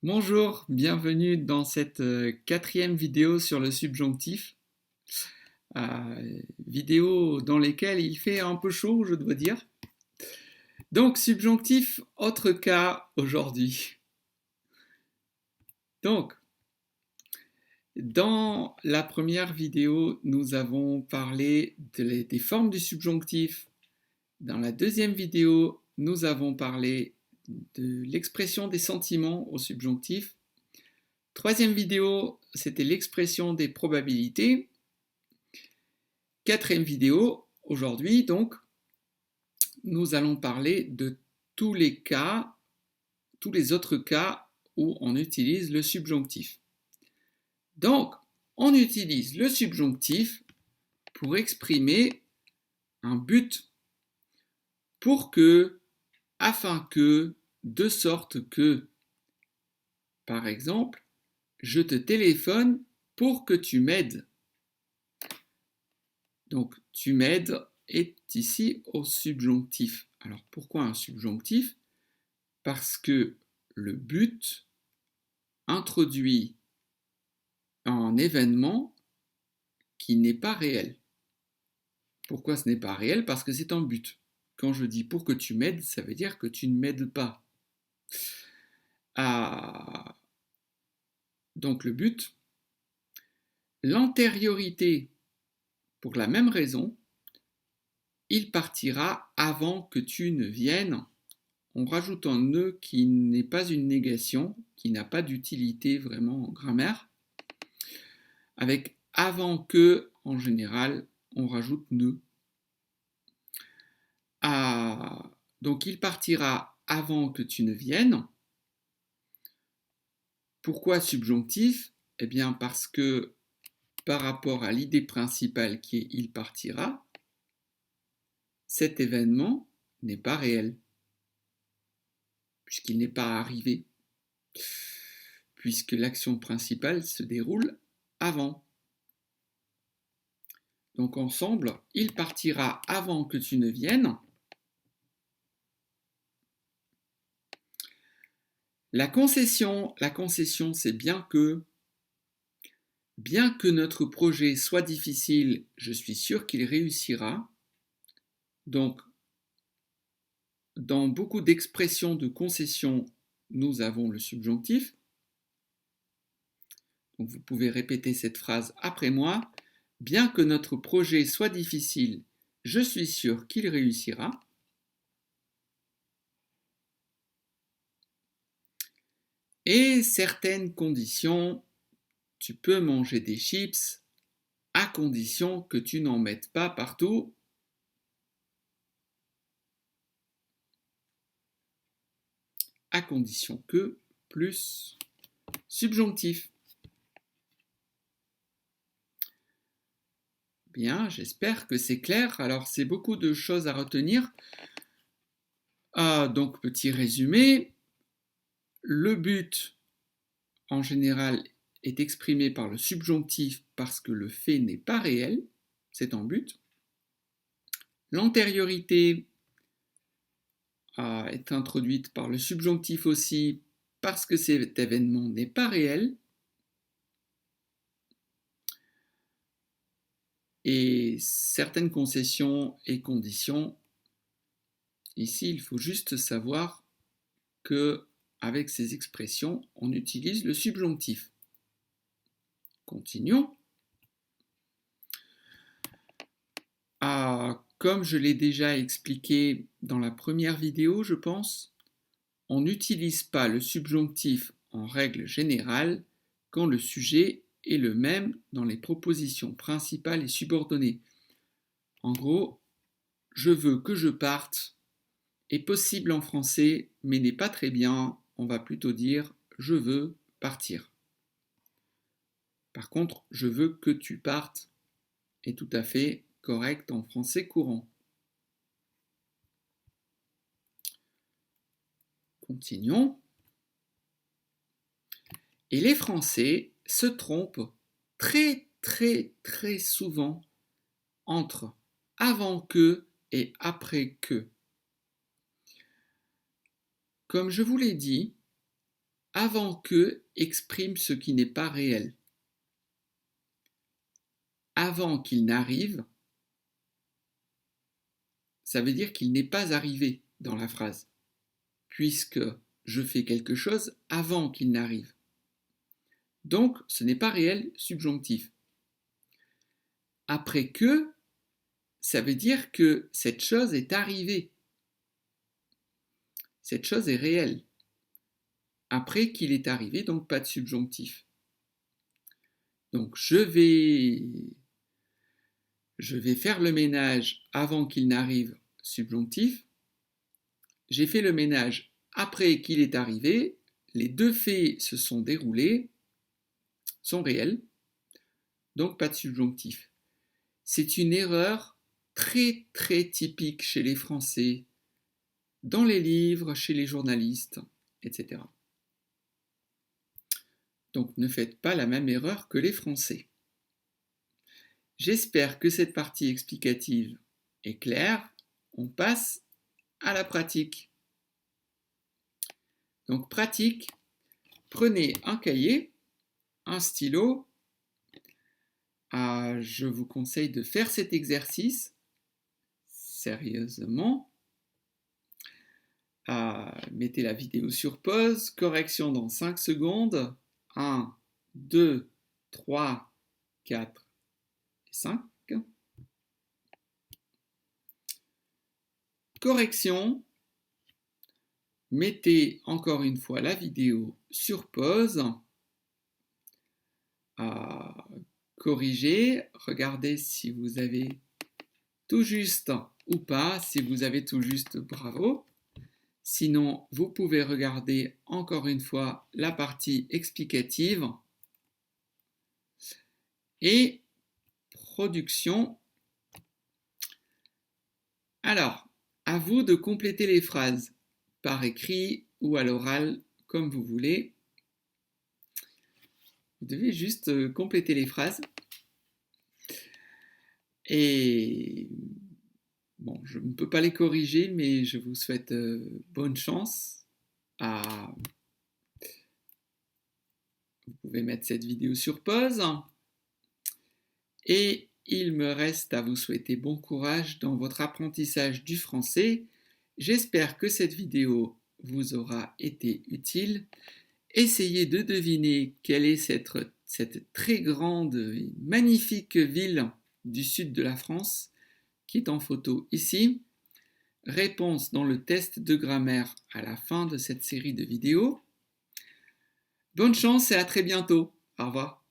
Bonjour, bienvenue dans cette quatrième vidéo sur le subjonctif. Vidéo dans laquelle il fait un peu chaud, je dois dire. Donc, subjonctif, autre cas aujourd'hui. Donc, dans la première vidéo, nous avons parlé des formes du subjonctif. Dans la deuxième vidéo, nous avons parlé de l'expression des sentiments au subjonctif. Troisième vidéo, c'était l'expression des probabilités. Quatrième vidéo, aujourd'hui donc, nous allons parler de tous les cas, tous les autres cas où on utilise le subjonctif. Donc, on utilise le subjonctif pour exprimer un but, pour que, afin que, de sorte que. Par exemple, je te téléphone pour que tu m'aides. Donc, tu m'aides est ici au subjonctif. Alors, pourquoi un subjonctif? Parce que le but introduit un événement qui n'est pas réel. Pourquoi ce n'est pas réel? Parce que c'est un but. Quand je dis pour que tu m'aides, ça veut dire que tu ne m'aides pas. Ah, donc le but. L'antériorité, pour la même raison, il partira avant que tu ne viennes. On rajoute un ne qui n'est pas une négation, qui n'a pas d'utilité vraiment en grammaire. Avec avant que, en général, on rajoute ne. Donc il partira avant que tu ne viennes. Pourquoi subjonctif? Eh bien parce que par rapport à l'idée principale qui est il partira, cet événement n'est pas réel, puisqu'il n'est pas arrivé, puisque l'action principale se déroule avant. Donc ensemble, il partira avant que tu ne viennes. La concession, c'est bien que notre projet soit difficile, je suis sûr qu'il réussira. Donc, dans beaucoup d'expressions de concession, nous avons le subjonctif. Donc, vous pouvez répéter cette phrase après moi. Bien que notre projet soit difficile, je suis sûr qu'il réussira. Et certaines conditions, tu peux manger des chips à condition que tu n'en mettes pas partout. À condition que plus subjonctif. Bien, j'espère que c'est clair. Alors, c'est beaucoup de choses à retenir. Donc, petit résumé. Le but, en général, est exprimé par le subjonctif parce que le fait n'est pas réel. C'est un but. L'antériorité est introduite par le subjonctif aussi parce que cet événement n'est pas réel. Et certaines concessions et conditions, ici il faut juste savoir que avec ces expressions, on utilise le subjonctif. Continuons. Comme je l'ai déjà expliqué dans la première vidéo, je pense, on n'utilise pas le subjonctif en règle générale quand le sujet est le même dans les propositions principales et subordonnées. En gros, je veux que je parte est possible en français, mais n'est pas très bien. On va plutôt dire je veux partir. Par contre, je veux que tu partes est tout à fait correct en français courant. Continuons. Et les Français se trompent très souvent entre avant que et après que. Comme je vous l'ai dit, avant que exprime ce qui n'est pas réel. Avant qu'il n'arrive, ça veut dire qu'il n'est pas arrivé dans la phrase, puisque je fais quelque chose avant qu'il n'arrive. Donc, ce n'est pas réel subjonctif. Après que, ça veut dire que cette chose est arrivée. Cette chose est réelle. Après qu'il est arrivé, donc pas de subjonctif. Donc, je vais faire le ménage avant qu'il n'arrive, subjonctif. J'ai fait le ménage après qu'il est arrivé. Les deux faits se sont déroulés, sont réels, donc pas de subjonctif. C'est une erreur très très typique chez les Français, dans les livres, chez les journalistes, etc. Donc ne faites pas la même erreur que les Français. J'espère que cette partie explicative est claire. On passe à la pratique. Donc pratique, prenez un cahier, un stylo. Je vous conseille de faire cet exercice sérieusement. Mettez la vidéo sur pause, correction dans 5 secondes. 1, 2, 3, 4 et 5. Correction. Mettez encore une fois la vidéo sur pause. Corrigez. Regardez si vous avez tout juste ou pas. Si vous avez tout juste, bravo. Sinon, vous pouvez regarder encore une fois la partie explicative et production. Alors, à vous de compléter les phrases par écrit ou à l'oral, comme vous voulez. Vous devez juste compléter les phrases. Et bon, je ne peux pas les corriger, mais je vous souhaite bonne chance. Vous pouvez mettre cette vidéo sur pause. Et il me reste à vous souhaiter bon courage dans votre apprentissage du français. J'espère que cette vidéo vous aura été utile. Essayez de deviner quelle est cette très grande et magnifique ville du sud de la France qui est en photo ici. Réponse dans le test de grammaire à la fin de cette série de vidéos. Bonne chance et à très bientôt. Au revoir.